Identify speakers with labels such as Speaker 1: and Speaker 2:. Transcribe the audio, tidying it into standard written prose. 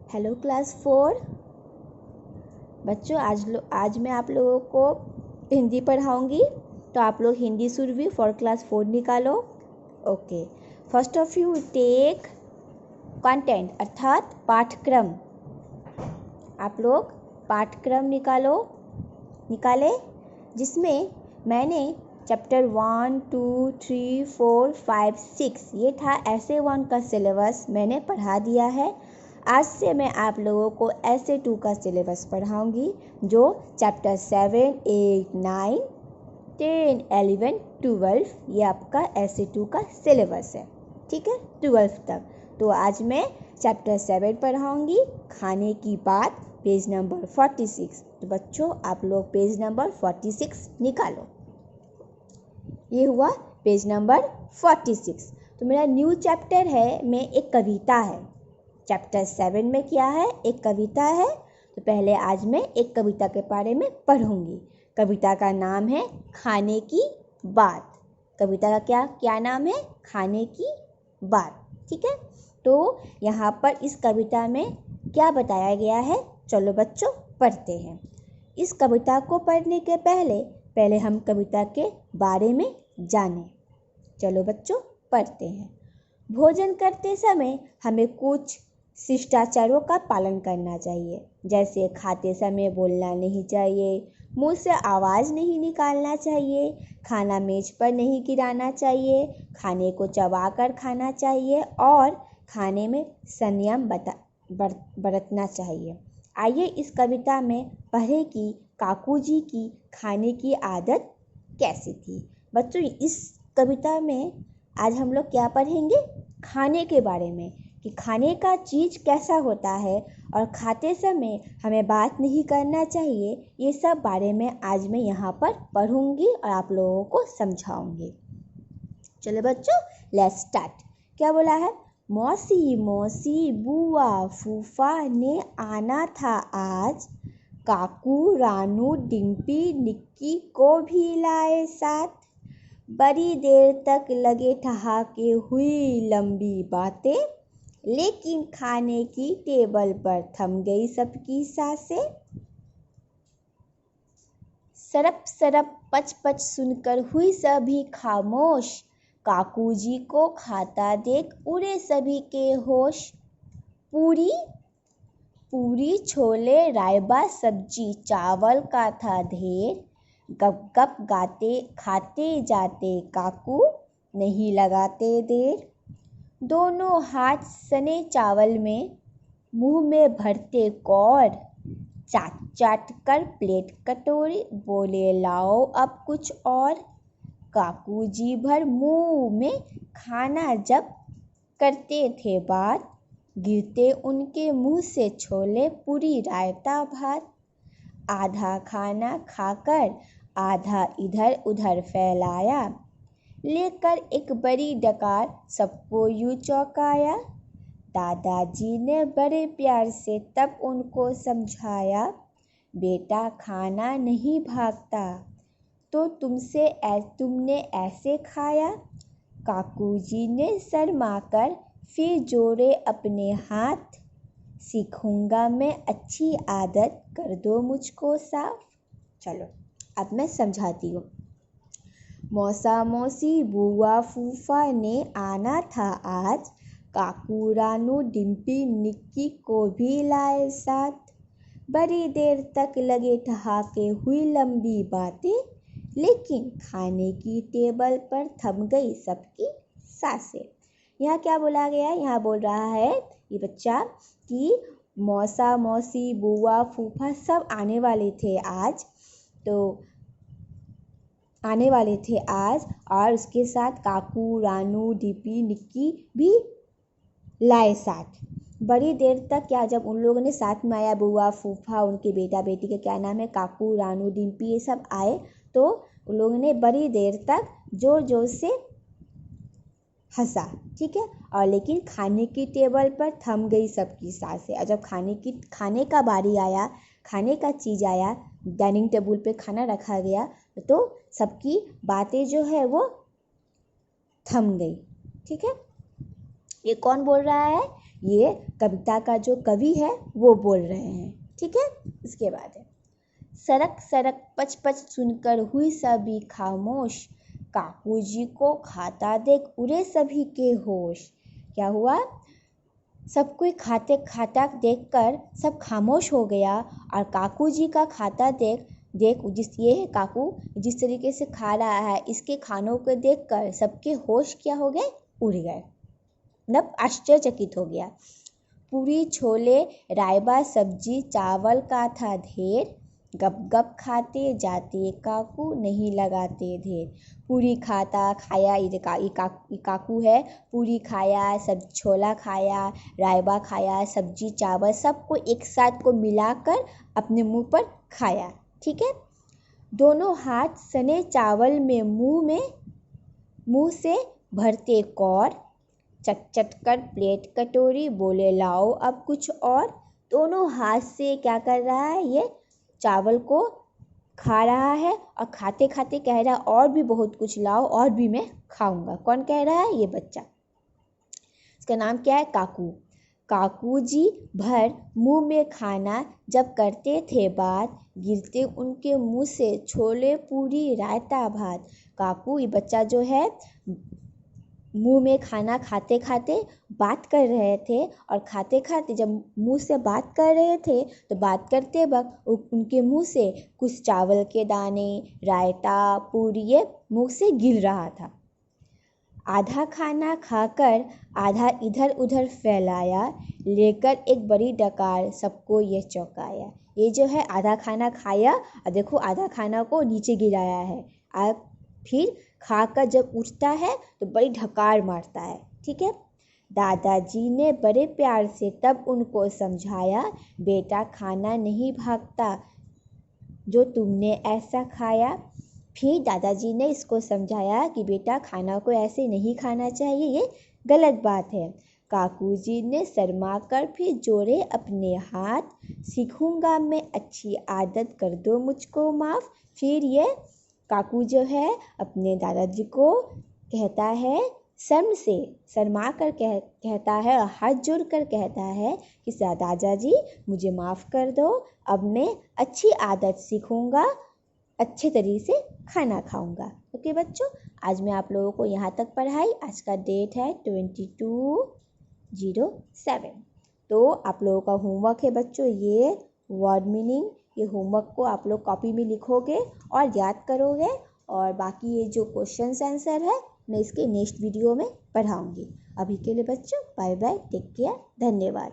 Speaker 1: Hello class 4 बच्चों, आज मैं आप लोगों को हिंदी पढ़ाऊंगी। तो आप लोग हिंदी सुरभि फॉर क्लास 4 निकालो। Okay, first off you take content अर्थात पाठ्यक्रम। आप लोग पाठ्यक्रम निकाले जिसमें मैंने चैप्टर 1, 2, 3, 4, 5, 6 ये था ऐसे 1 का सिलेबस मैंने पढ़ा दिया है। आज से मैं आप लोगों को ऐसे 2 का सिलेबस पढ़ाऊंगी जो चैप्टर 7, 8, 9, 10, 11, 12 ये आपका ऐसे 2 का सिलेबस है। ठीक है, 12 तक। तो आज मैं चैप्टर 7 पढ़ाऊंगी, खाने की बात, पेज नंबर 46। तो बच्चों आप लोग पेज नंबर 46 निकालो। ये हुआ पेज नंबर 46। तो मेरा न्यू चैप्टर है में एक कविता है। चैप्टर 7 में क्या है? एक कविता है। तो पहले आज मैं एक कविता के बारे में पढ़ूंगी। कविता का नाम है खाने की बात। कविता का क्या नाम है? खाने की बात। ठीक है, तो यहाँ पर इस कविता में क्या बताया गया है? चलो बच्चों पढ़ते हैं। इस कविता को पढ़ने के पहले हम कविता के बारे में जानें। चलो बच्चों पढ़ते हैं। भोजन करते समय हमें कुछ शिष्टाचारों का पालन करना चाहिए, जैसे खाते समय बोलना नहीं चाहिए, मुंह से आवाज़ नहीं निकालना चाहिए, खाना मेज पर नहीं गिराना चाहिए, खाने को चबाकर खाना चाहिए और खाने में संयम बरतना चाहिए। आइए इस कविता में पढ़ें कि काकू जी की खाने की आदत कैसी थी। बच्चों इस कविता में आज हम लोग क्या पढ़ेंगे? खाने के बारे में, कि खाने का चीज़ कैसा होता है और खाते समय हमें बात नहीं करना चाहिए। ये सब बारे में आज मैं यहाँ पर पढ़ूंगी और आप लोगों को समझाऊंगी। चलो बच्चों लेट्स स्टार्ट। क्या बोला है? मौसी मौसी बुआ फूफा ने आना था आज, काकू रानू डिम्पी निक्की को भी लाए साथ। बड़ी देर तक लगे ठहाके, हुई लंबी बातें, लेकिन खाने की टेबल पर थम गई सबकी सांसें। सरप सरप पच पच सुनकर हुई सभी खामोश, काकू जी को खाता देख उड़े सभी के होश। पूरी पूरी छोले रायबा सब्जी चावल का था ढेर, गप गप गाते खाते जाते काकू नहीं लगाते देर। दोनों हाथ सने चावल में मुंह में भरते कौर, चाट चाट कर प्लेट कटोरी बोले लाओ अब कुछ और। काकू जी भर मुंह में खाना जब करते थे बात, गिरते उनके मुंह से छोले पूरी रायता भात। आधा खाना खाकर आधा इधर उधर फैलाया, लेकर एक बड़ी डकार सबको यूं चौंकाया। दादाजी ने बड़े प्यार से तब उनको समझाया, बेटा खाना नहीं भागता तो तुमने ऐसे खाया। काकू जी ने शर्माकर फिर जोड़े अपने हाथ, सीखूंगा मैं अच्छी आदत कर दो मुझको साफ। चलो अब मैं समझाती हूँ। मौसा मौसी बुआ फूफा ने आना था आज, काकू रानू डिम्पी निक्की को भी लाए साथ। बड़ी देर तक लगे ठहाके, हुई लंबी बातें, लेकिन खाने की टेबल पर थम गई सबकी सांसें। यहाँ क्या बोला गया? यहाँ बोल रहा है ये बच्चा कि मौसा मौसी बुआ फूफा सब आने वाले थे आज और उसके साथ काकू रानू डिम्पी निक्की भी लाए साथ। बड़ी देर तक क्या, जब उन लोगों ने साथ में आया, बुआ फूफा उनके बेटा बेटी के क्या नाम है, काकू रानू डिम्पी ये सब आए, तो उन लोगों ने बड़ी देर तक जोर जोर से हंसा। ठीक है, और लेकिन खाने की टेबल पर थम गई सबकी सांसें। और जब खाने का बारी आया, खाने का चीज़ आया, डाइनिंग टेबल पे खाना रखा गया, तो सबकी बातें जो है वो थम गई। ठीक है, ये कौन बोल रहा है? ये कविता का जो कवि है वो बोल रहे हैं। ठीक है, इसके बाद है सरक सरक पच पच सुनकर हुई सभी खामोश, काकू जी को खाता देख उड़े सभी के होश। क्या हुआ? सब कोई खाता देखकर सब खामोश हो गया और काकू जी का खाता देख ये है काकू जिस तरीके से खा रहा है, इसके खानों को देखकर सबके होश क्या हो गए? उड़ गए, मतलब आश्चर्यचकित हो गया। पूरी छोले रायबा सब्जी चावल का था ढेर, गप गप खाते जाते काकू नहीं लगाते ढेर। पूरी खाया, ये काकू है, पूरी खाया, सब छोला खाया, रायबा खाया, सब्जी चावल सबको एक साथ को मिलाकर अपने मुंह पर खाया। ठीक है, दोनों हाथ सने चावल में मुंह से भरते कौर, चट कर प्लेट कटोरी बोले लाओ अब कुछ और। दोनों हाथ से क्या कर रहा है? ये चावल को खा रहा है और खाते खाते कह रहा है और भी बहुत कुछ लाओ, और भी मैं खाऊंगा। कौन कह रहा है? ये बच्चा। इसका नाम क्या है? काकू। काकू जी भर मुंह में खाना जब करते थे बात, गिरते उनके मुंह से छोले पूरी रायता भात। काकू, ये बच्चा जो है, मुंह में खाना खाते खाते बात कर रहे थे, और खाते खाते जब मुंह से बात कर रहे थे तो बात करते वक्त उनके मुंह से कुछ चावल के दाने, रायता, पूरी ये मुंह से गिर रहा था। आधा खाना खाकर आधा इधर उधर फैलाया, लेकर एक बड़ी डकार सबको ये चौंकाया। ये जो है आधा खाना खाया और देखो आधा खाना को नीचे गिराया है, फिर खाकर जब उठता है तो बड़ी ढकार मारता है। ठीक है, दादाजी ने बड़े प्यार से तब उनको समझाया, बेटा खाना नहीं भागता जो तुमने ऐसा खाया। फिर दादाजी ने इसको समझाया कि बेटा खाना को ऐसे नहीं खाना चाहिए, ये गलत बात है। काकू जी ने शर्मा कर फिर जोड़े अपने हाथ, सीखूंगा मैं अच्छी आदत कर दो मुझको माफ़। फिर ये काकू जो है अपने दादाजी को कहता है, शर्मा कर कहता है और हाथ जोड़ कर कहता है कि दादाजी मुझे माफ़ कर दो, अब मैं अच्छी आदत सीखूंगा, अच्छे तरीके से खाना खाऊंगा। ओके बच्चों, आज मैं आप लोगों को यहाँ तक पढ़ाई। आज का डेट है 22/07। तो आप लोगों का होमवर्क है बच्चों, ये वर्ड मीनिंग, ये होमवर्क को आप लोग कॉपी में लिखोगे और याद करोगे, और बाकी ये जो क्वेश्चन आंसर है मैं इसके नेक्स्ट वीडियो में पढ़ाऊँगी। अभी के लिए बच्चों बाय बाय, टेक केयर, धन्यवाद।